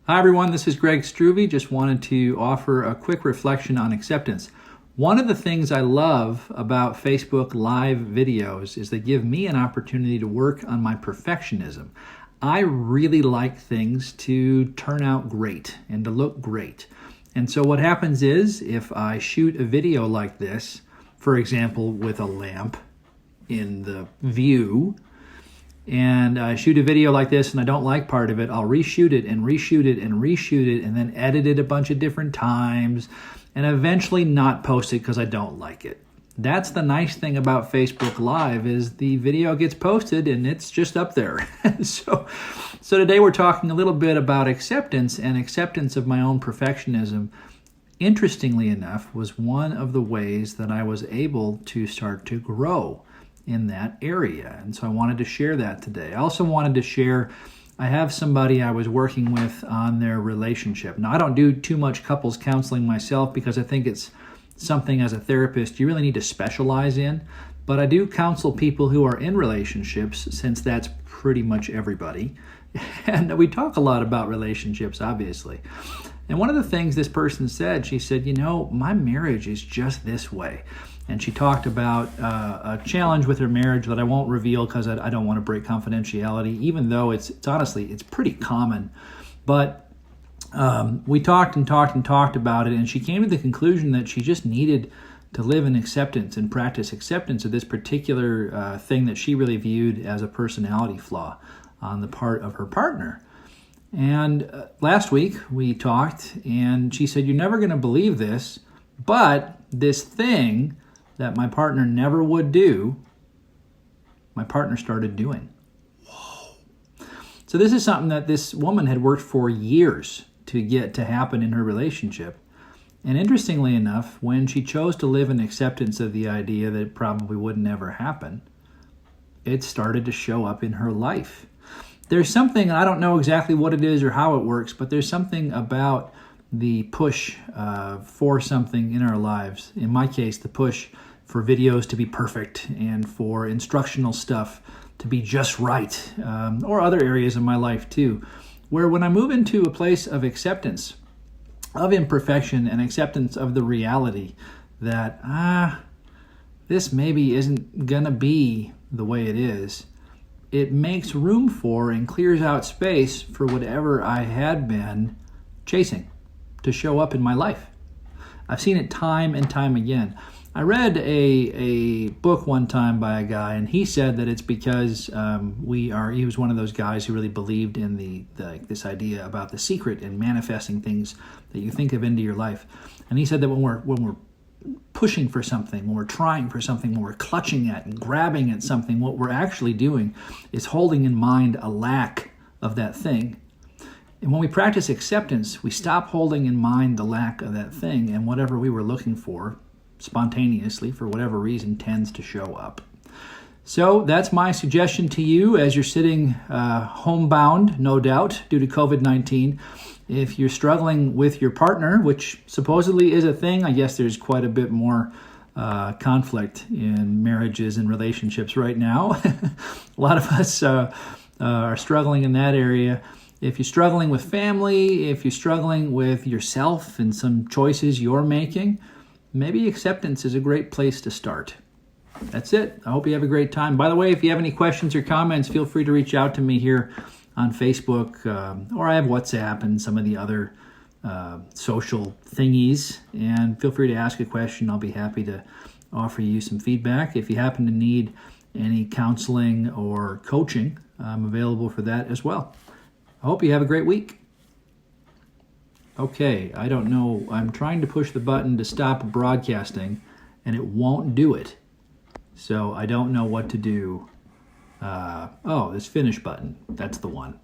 Hi everyone, this is Greg Struve. Just wanted to offer a quick reflection on acceptance. One of the things I love about Facebook Live videos is they give me an opportunity to work on my perfectionism. I really like things to turn out great and to look great. And so what happens is if I shoot a video like this, for example, with a lamp in the view, and I shoot a video like this and I don't like part of it, I'll reshoot it and reshoot it and reshoot it and then edit it a bunch of different times and eventually not post it because I don't like it. That's the nice thing about Facebook Live is the video gets posted and it's just up there. So today we're talking a little bit about acceptance and acceptance of my own perfectionism. Interestingly enough, was one of the ways that I was able to start to grow in that area. And so I wanted to share that today. I also wanted to share, I have somebody I was working with on their relationship. Now, I don't do too much couples counseling myself because I think it's something as a therapist you really need to specialize in. But I do counsel people who are in relationships, since that's pretty much everybody. And we talk a lot about relationships, obviously. And one of the things this person said, she said, my marriage is just this way. And she talked about a challenge with her marriage that I won't reveal because I don't want to break confidentiality, even though it's honestly, it's pretty common. But we talked about it, and she came to the conclusion that she just needed to live in acceptance and practice acceptance of this particular thing that she really viewed as a personality flaw on the part of her partner. And last week we talked, and she said, "You're never going to believe this, but this thing that my partner never would do, my partner started doing." Whoa. So this is something that this woman had worked for years to get to happen in her relationship. And interestingly enough, when she chose to live in acceptance of the idea that it probably wouldn't ever happen, it started to show up in her life. There's something, I don't know exactly what it is or how it works, but there's something about the push for something in our lives. In my case, the push for videos to be perfect and for instructional stuff to be just right, or other areas of my life too, where when I move into a place of acceptance of imperfection and acceptance of the reality that, this maybe isn't gonna be the way it is, it makes room for and clears out space for whatever I had been chasing to show up in my life. I've seen it time and time again. I read a book one time by a guy, and he said that it's because he was one of those guys who really believed in this idea about the secret and manifesting things that you think of into your life. And he said that when we're pushing for something, when we're trying for something, when we're clutching at and grabbing at something, what we're actually doing is holding in mind a lack of that thing. And when we practice acceptance, we stop holding in mind the lack of that thing, and whatever we were looking for spontaneously, for whatever reason, tends to show up. So that's my suggestion to you as you're sitting homebound, no doubt, due to COVID-19. If you're struggling with your partner, which supposedly is a thing, I guess there's quite a bit more conflict in marriages and relationships right now. A lot of us are struggling in that area. If you're struggling with family, if you're struggling with yourself and some choices you're making, maybe acceptance is a great place to start. That's it. I hope you have a great time. By the way, if you have any questions or comments, feel free to reach out to me here on Facebook, or I have WhatsApp and some of the other social thingies. And feel free to ask a question. I'll be happy to offer you some feedback. If you happen to need any counseling or coaching, I'm available for that as well. I hope you have a great week. Okay, I don't know. I'm trying to push the button to stop broadcasting, and it won't do it. So I don't know what to do. This finish button. That's the one.